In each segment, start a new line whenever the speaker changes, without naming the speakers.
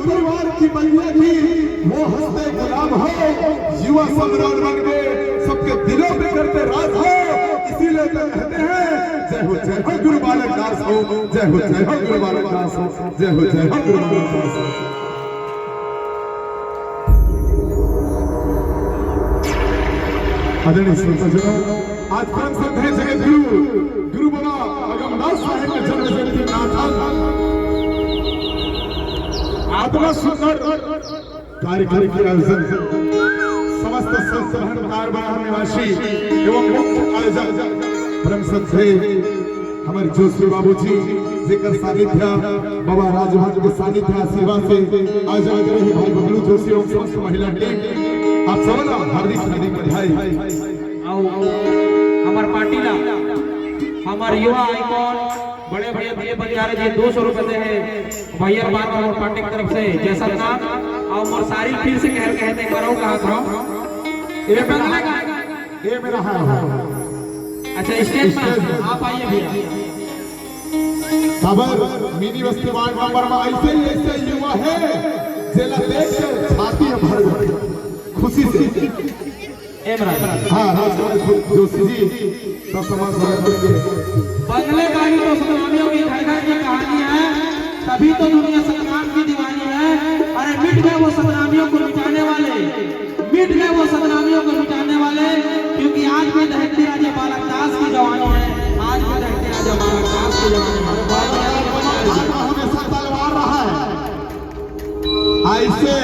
परिवार की बलिया थी वो हंसते गुलाम हो, युवा सम्राट बन के सबके दिलों पे करते राज हो। इसीलिए तो कहते हैं जय हो गुरु बालक दास हो, जय हो गुरु बालक दास हो, जय हो गुरु बालक दास हो। आदरणीय श्रोताजनों, आज परम श्रद्धेय जगत गुरु बाबा अगमदास साहेब के जन्म जयंती आत्मा सुंदर कार्यक्रम के आयोजन समस्त संस्थान कारबार निवासी एवं मुख्य आयोजक परम श्रद्धेय हमारे जोशी बाबू जी जिकर सानिध्य बाबा राजभवन के सानिध्य आशीर्वाद से आज रहे भाई बबलू जोशी एवं समस्त महिला टीम आप सबला हार्दिक बधाई।
हमार पार्टी ला हमार युवा आइकॉन बड़े भैया बंजारे जी 200 रुपए दे है भैया बात और पार्टी की तरफ से जैसा नाम और मोर सारी फिर से कहते करो कहां था ये बंगला का
ये मेरा है।
अच्छा स्टेज पर आप आइए भैया।
खबर मिनी बस्ती वार्ड नंबर में ऐसे युवा है जेला देख के छाती भर भर खुशी से हाँ जोशी जी सब समाज
बंगले बाड़ी तो सतनामियों की घर घर की कहानी है, तभी तो दुनिया सतनाम की दीवानी है। अरे मिट गए वो सतनामियों को मिटाने वाले, मिट गए वो सतनामियों को मिटाने वाले, क्योंकि आज भी दहकती राजा बालक दास की जवानी है, आज भी दहकती राजा बालक दास की जवानी है।
हमेशा तलवार रहा है ऐसे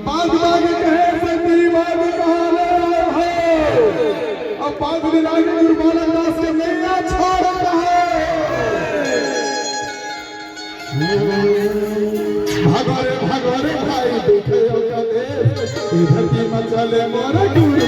बाग बाग कहे सती बाग कहाले है अब बाग मिला के गुरु बालक दास के नैया छोड़ है। भगवान भाई देखे इधर की मचले मोरे गुरु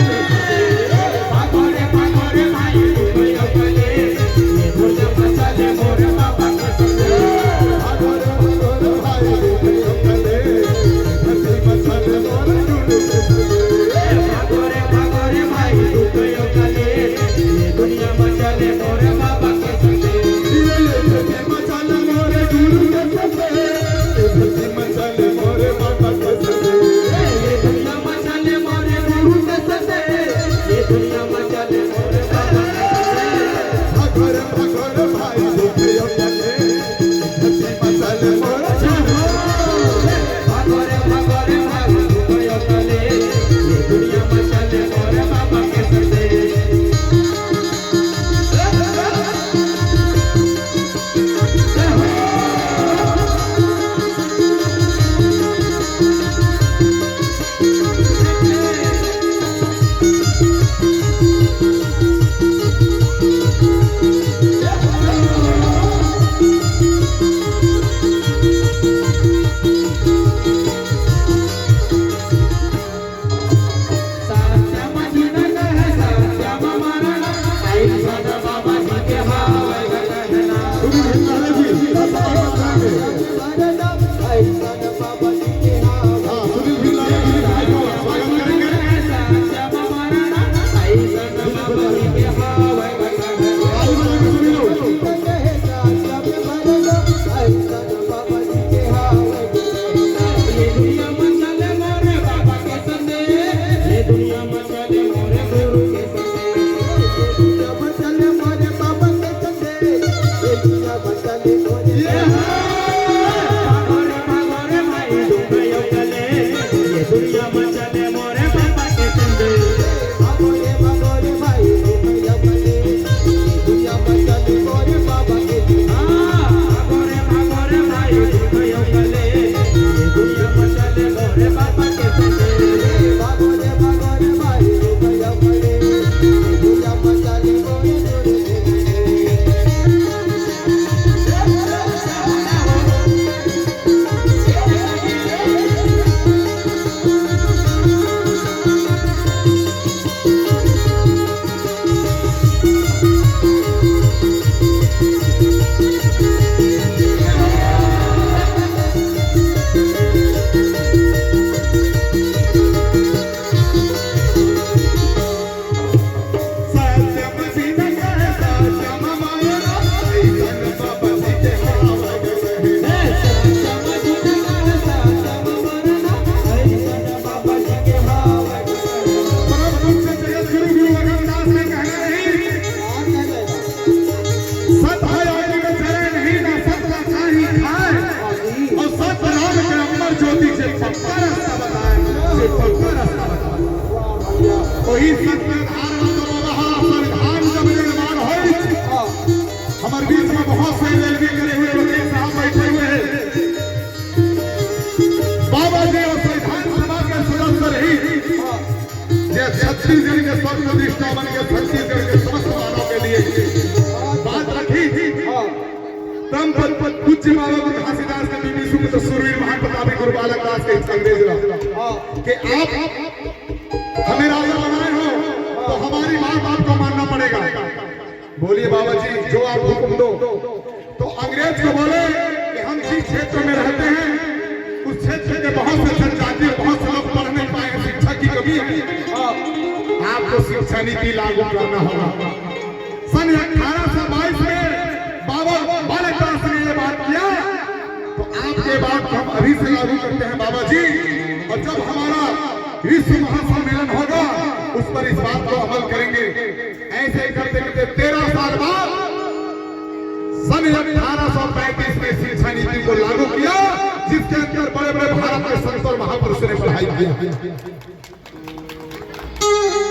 वही संविधान संविधान जब निर्माण हो हमारे बीच में बहुत से रेलवे करे हुए वकील साहब बैठे हुए हैं। बाबा जी और संविधान सभा के सदस्य रही छत्तीसगढ़ के स्वर्ण प्रतिष्ठा बन के छत्तीसगढ़ के समस्त मानव के लिए बात रखी थी। तम पद पूज्य बाबा घासीदास के बीबी सुमित सूरवीर महान प्रतापी गुरु बालक दास के अंग्रेज कि आप हमें राजा बनाए हो तो हमारी माँ बाप को मानना पड़ेगा। बोलिए बाबा जी जो आप हुक्म दो। तो अंग्रेज को बोले कि हम जिस क्षेत्र में रहते हैं उस क्षेत्र के बहुत से जनजाति और बहुत से लोग पढ़ नहीं पाए, शिक्षा की कमी है, आपको शिक्षा नीति लागू करना होगा। सन 1822 में बाबा बालक दास ने ये बात किया तो आपके बात हम अभी से लागू करते हैं बाबा जी। और जब हमारा विश्व महासम्मेलन होगा उस पर इस बात को अमल करेंगे। ऐसे ही करते करते 13 साल बाद सन 1835 में शिक्षा नीति को लागू किया जिसके अंदर बड़े बड़े भारत के संत और महापुरुषों ने पढ़ाई किया।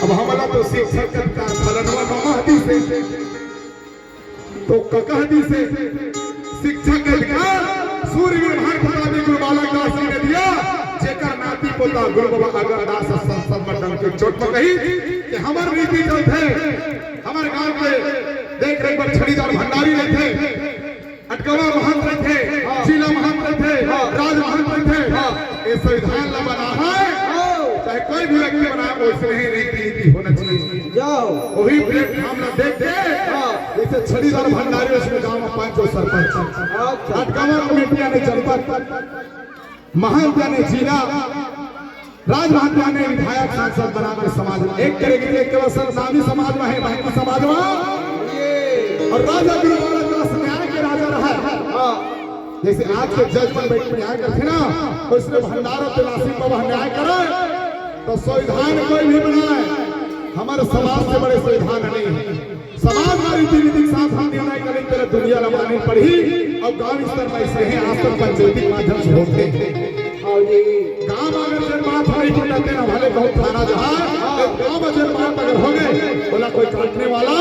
अब हमारा तो शिक्षक का फलनवा मामाहदी से तो ककहदी से शिक्षा का अधिकार सूर्यवीर महान प्रतापी गुरु बालक दास जी ने दिया। जेकर नाती पोता गुरु बाबा अगरदास संसद मंडल के चोट में कही कि हमार नीति चलते है। हमारे गांव के देख रहे पर छड़ीदार भंडारी रहे थे, अटकवा महंत रहे थे, जिला महंत रहे थे, राज महंत रहे थे। ये संविधान ला बना है चाहे कोई भी व्यक्ति बनाए वैसे ही रीति होना चाहिए। जाओ वही प्लेटफॉर्म में देख के जैसे छड़ीदार भंडारी उसमें गांव में 5 सरपंच, अटकवा कमेटियां ने जनपद, महंत ने जिला, राज महंत ने विधायक सांसद बनाकर समाज में एक करेगी। एक केवल सरनामी समाज में है, महंत समाज में, और राजा गुरु बालक दास न्याय के राजा रहा है। जैसे आज के जज पर बैठ न्याय करते ना तो इसने भंडारा तलाशी पर वह न्याय करे तो संविधान कोई भी बनाए हमारे समाज से बड़े संविधान नहीं है। समाज में रीति नीति के साथ हम निर्णय करें तेरे दुनिया लगाने पड़ी। और गांव स्तर में ऐसे हैं आज तक पंचायती माध्यम से होते गांव अगर जब बात नहीं पटाते ना भले बहुत थाना जहाँ गांव में जब बात अगर हो गए बोला कोई काटने वाला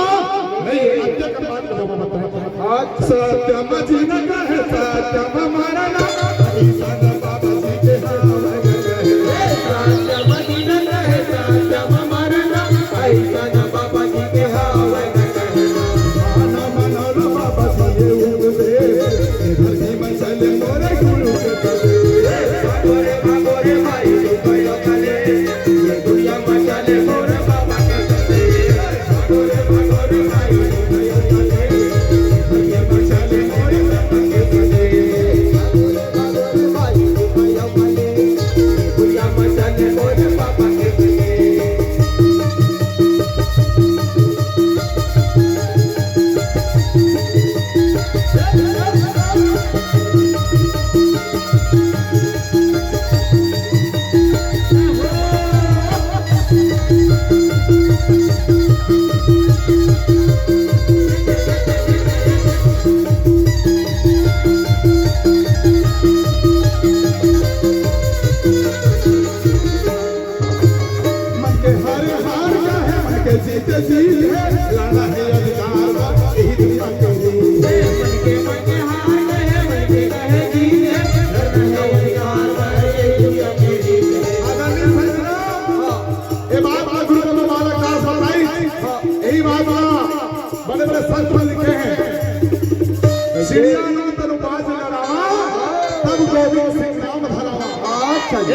नहीं है। अत्य का बात बाबा बताया सत्यम जी न कहे सत्यम हमारा ना बाबा जी के सत्यम जी न कहे सत्यम हमारा ना ऐसा ना बाबा जी के माना मानो बाबा जी ये धरती में चले मोरे गुरु के भागोरे भागोरे भाई कोई कले ये दुनिया में चले मोरे बाबा के भागोरे भागोरे भाई कोई कले दुनिया में चले मोरे बाबा के भागोरे भागोरे भाई कोई कले दुनिया में चले मोरे बाबा के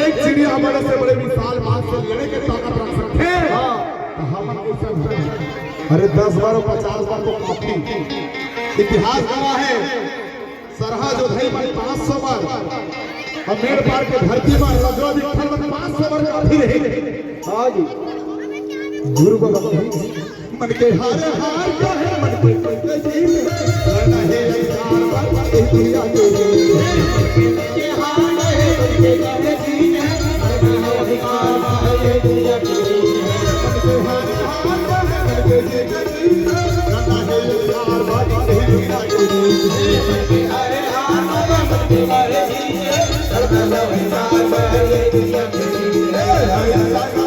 एक चिड़िया हमारे से बड़े विशाल बात से लड़े के ताकत रख सकते हैं। हम अरे 10 बार 50 बार तो काफी इतिहास गवाह है। सरहा जो धई में 500 बार और मेड़ पार के धरती में रजवा विठल में 500 बार काफी रही। हां जी गुरु बाबा मन के हार हार का है मन के जीत लड़ना है चार बार एक दुनिया के हार है मन के जीत है लड़ना है अधिकार है दुनिया की मन के हार हार का है मन के जीत लड़ना है चार बार एक दुनिया की मन के हार हार का मन के जीत लड़ना है अधिकार है दुनिया की